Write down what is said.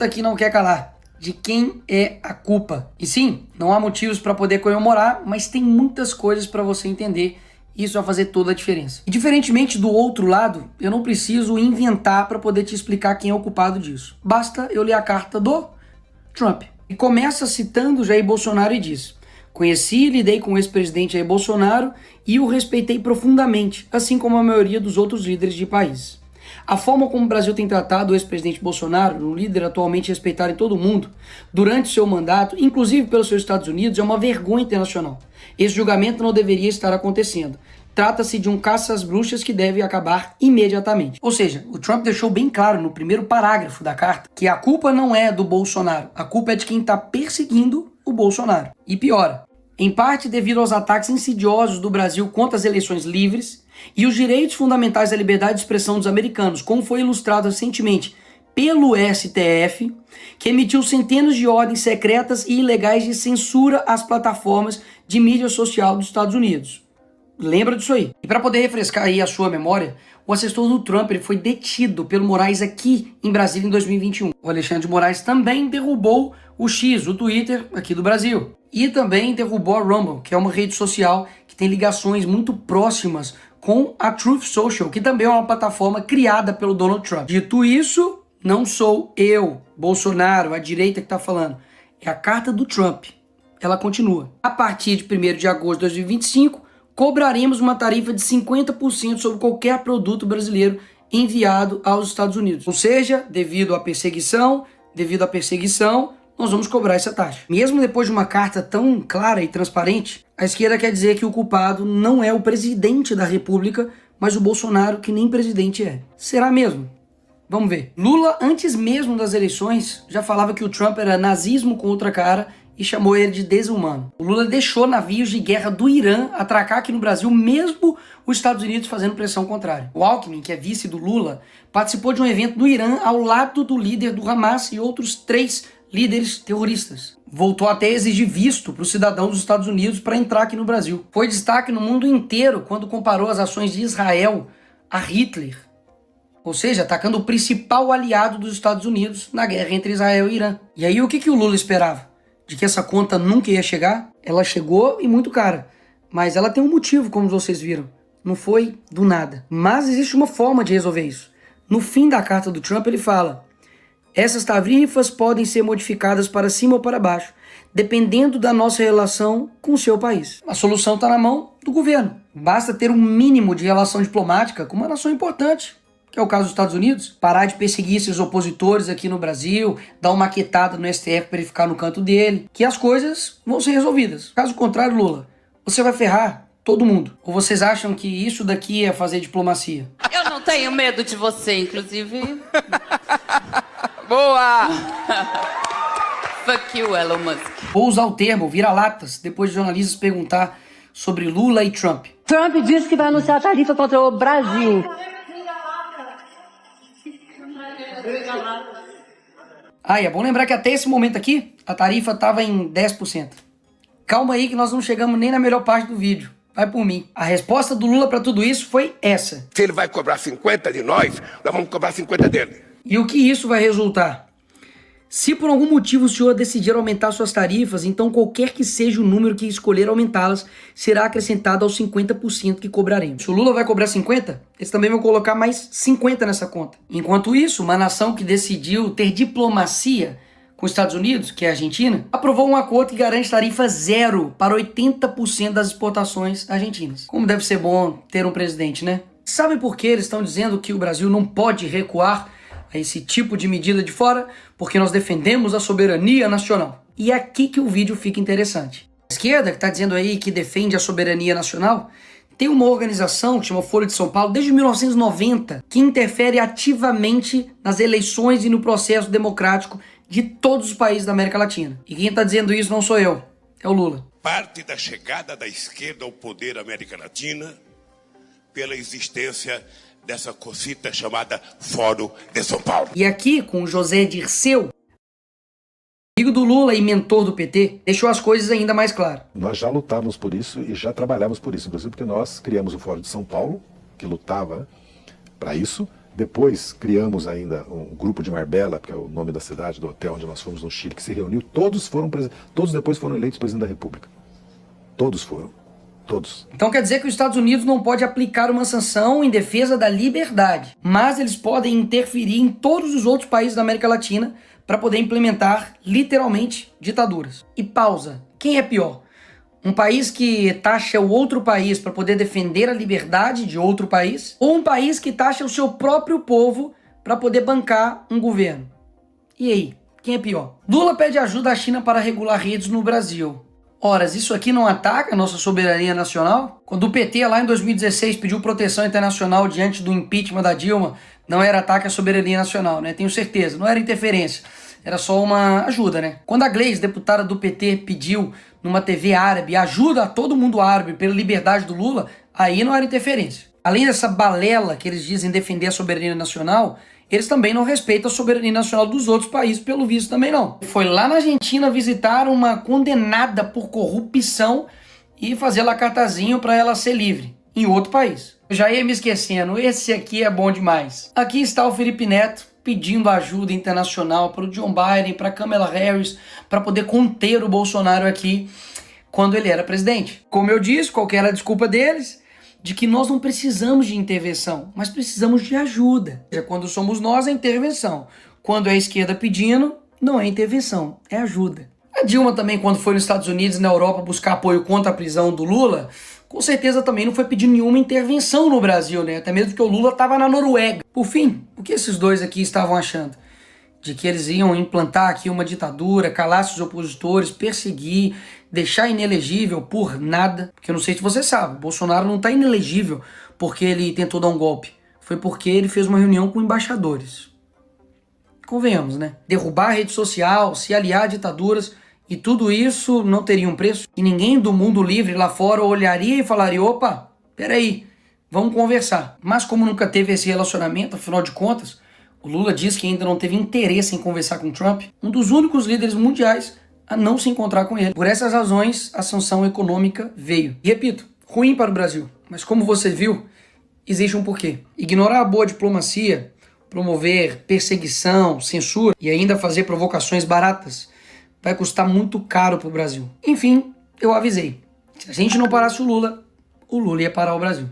Aqui não quer calar. De quem é a culpa? E sim, não há motivos para poder comemorar, mas tem muitas coisas para você entender. Isso vai fazer toda a diferença. E diferentemente do outro lado, eu não preciso inventar para poder te explicar quem é o culpado disso. Basta eu ler a carta do Trump. E começa citando Jair Bolsonaro e diz: conheci e lidei com o ex-presidente Jair Bolsonaro e o respeitei profundamente, assim como a maioria dos outros líderes de países. A forma como o Brasil tem tratado o ex-presidente Bolsonaro, um líder atualmente respeitado em todo o mundo, durante seu mandato, inclusive pelos seus Estados Unidos, é uma vergonha internacional. Esse julgamento não deveria estar acontecendo. Trata-se de um caça às bruxas que deve acabar imediatamente. Ou seja, o Trump deixou bem claro no primeiro parágrafo da carta que a culpa não é do Bolsonaro, a culpa é de quem está perseguindo o Bolsonaro. E piora, em parte devido aos ataques insidiosos do Brasil contra as eleições livres e os direitos fundamentais da liberdade de expressão dos americanos, como foi ilustrado recentemente pelo STF, que emitiu centenas de ordens secretas e ilegais de censura às plataformas de mídia social dos Estados Unidos. Lembra disso aí. E para poder refrescar aí a sua memória, o assessor do Trump ele foi detido pelo Moraes aqui em Brasília em 2021. O Alexandre de Moraes também derrubou o X, o Twitter aqui do Brasil. E também derrubou a Rumble, que é uma rede social que tem ligações muito próximas com a Truth Social, que também é uma plataforma criada pelo Donald Trump. Dito isso, não sou eu, Bolsonaro, a direita que está falando. É a carta do Trump. Ela continua. A partir de 1º de agosto de 2025, cobraremos uma tarifa de 50% sobre qualquer produto brasileiro enviado aos Estados Unidos. Ou seja, devido à perseguição, nós vamos cobrar essa taxa. Mesmo depois de uma carta tão clara e transparente, a esquerda quer dizer que o culpado não é o presidente da República, mas o Bolsonaro, que nem presidente é. Será mesmo? Vamos ver. Lula, antes mesmo das eleições, já falava que o Trump era nazismo com outra cara e chamou ele de desumano. O Lula deixou navios de guerra do Irã atracar aqui no Brasil, mesmo os Estados Unidos fazendo pressão contrária. O Alckmin, que é vice do Lula, participou de um evento no Irã ao lado do líder do Hamas e outros 3 líderes terroristas. Voltou até a exigir visto para o cidadão dos Estados Unidos para entrar aqui no Brasil. Foi destaque no mundo inteiro quando comparou as ações de Israel a Hitler. Ou seja, atacando o principal aliado dos Estados Unidos na guerra entre Israel e Irã. E aí o que o Lula esperava? De que essa conta nunca ia chegar? Ela chegou e muito cara. Mas ela tem um motivo, como vocês viram. Não foi do nada. Mas existe uma forma de resolver isso. No fim da carta do Trump ele fala: essas tarifas podem ser modificadas para cima ou para baixo, dependendo da nossa relação com o seu país. A solução está na mão do governo. Basta ter um mínimo de relação diplomática com uma nação importante, que é o caso dos Estados Unidos, parar de perseguir esses opositores aqui no Brasil, dar uma maquetada no STF para ele ficar no canto dele, que as coisas vão ser resolvidas. Caso contrário, Lula, você vai ferrar todo mundo. Ou vocês acham que isso daqui é fazer diplomacia? Eu não tenho medo de você, inclusive. Boa! Fuck you, Elon Musk. Vou usar o termo vira-latas depois de jornalistas perguntar sobre Lula e Trump. Trump disse que vai anunciar a tarifa contra o Brasil. Ah, e é bom lembrar que até esse momento aqui, a tarifa estava em 10%. Calma aí que nós não chegamos nem na melhor parte do vídeo. Vai por mim. A resposta do Lula para tudo isso foi essa. Se ele vai cobrar 50 de nós vamos cobrar 50 dele. E o que isso vai resultar? Se por algum motivo o senhor decidir aumentar suas tarifas, então qualquer que seja o número que escolher aumentá-las, será acrescentado aos 50% que cobraremos. Se o Lula vai cobrar 50, eles também vão colocar mais 50 nessa conta. Enquanto isso, uma nação que decidiu ter diplomacia com os Estados Unidos, que é a Argentina, aprovou um acordo que garante tarifa zero para 80% das exportações argentinas. Como deve ser bom ter um presidente, né? Sabe por que eles estão dizendo que o Brasil não pode recuar a esse tipo de medida de fora? Porque nós defendemos a soberania nacional. E é aqui que o vídeo fica interessante. A esquerda, que está dizendo aí que defende a soberania nacional, tem uma organização que chama Folha de São Paulo desde 1990, que interfere ativamente nas eleições e no processo democrático de todos os países da América Latina. E quem está dizendo isso não sou eu, é o Lula. Parte da chegada da esquerda ao poder na América Latina pela existência dessa cosita chamada Fórum de São Paulo. E aqui, com o José Dirceu, amigo do Lula e mentor do PT, deixou as coisas ainda mais claras. Nós já lutávamos por isso e já trabalhávamos por isso, inclusive porque nós criamos o Fórum de São Paulo, que lutava para isso. Depois criamos ainda um grupo de Marbella, que é o nome da cidade, do hotel onde nós fomos no Chile, que se reuniu. Todos depois foram eleitos presidente da República. Todos foram. Todos. Então quer dizer que os Estados Unidos não pode aplicar uma sanção em defesa da liberdade, mas eles podem interferir em todos os outros países da América Latina para poder implementar, literalmente, ditaduras. E pausa. Quem é pior? Um país que taxa o outro país para poder defender a liberdade de outro país? Ou um país que taxa o seu próprio povo para poder bancar um governo? E aí? Quem é pior? Lula pede ajuda à China para regular redes no Brasil. Ora, isso aqui não ataca a nossa soberania nacional? Quando o PT lá em 2016 pediu proteção internacional diante do impeachment da Dilma, não era ataque à soberania nacional, né? Tenho certeza, não era interferência, era só uma ajuda, né? Quando a Gleisi, deputada do PT, pediu numa TV árabe ajuda a todo mundo árabe pela liberdade do Lula, aí não era interferência. Além dessa balela que eles dizem defender a soberania nacional, eles também não respeitam a soberania nacional dos outros países, pelo visto também não. Foi lá na Argentina visitar uma condenada por corrupção e fazer lá cartazinho para ela ser livre, em outro país. Eu já ia me esquecendo, esse aqui é bom demais. Aqui está o Felipe Neto pedindo ajuda internacional para o John Biden, para Kamala Harris, para poder conter o Bolsonaro aqui quando ele era presidente. Como eu disse, qual que era a desculpa deles? De que nós não precisamos de intervenção, mas precisamos de ajuda. Quando somos nós, é intervenção. Quando é a esquerda pedindo, não é intervenção, é ajuda. A Dilma também, quando foi nos Estados Unidos e na Europa buscar apoio contra a prisão do Lula, com certeza também não foi pedir nenhuma intervenção no Brasil, né? Até mesmo que o Lula estava na Noruega. Por fim, o que esses dois aqui estavam achando? De que eles iam implantar aqui uma ditadura, calar seus opositores, perseguir, deixar inelegível por nada. Porque eu não sei se você sabe, Bolsonaro não está inelegível porque ele tentou dar um golpe. Foi porque ele fez uma reunião com embaixadores. Convenhamos, né? Derrubar a rede social, se aliar a ditaduras, e tudo isso não teria um preço. E ninguém do mundo livre lá fora olharia e falaria, opa, peraí, vamos conversar. Mas como nunca teve esse relacionamento, afinal de contas, o Lula diz que ainda não teve interesse em conversar com o Trump, um dos únicos líderes mundiais a não se encontrar com ele. Por essas razões, a sanção econômica veio. E repito, ruim para o Brasil. Mas como você viu, existe um porquê. Ignorar a boa diplomacia, promover perseguição, censura e ainda fazer provocações baratas vai custar muito caro para o Brasil. Enfim, eu avisei. Se a gente não parasse o Lula ia parar o Brasil.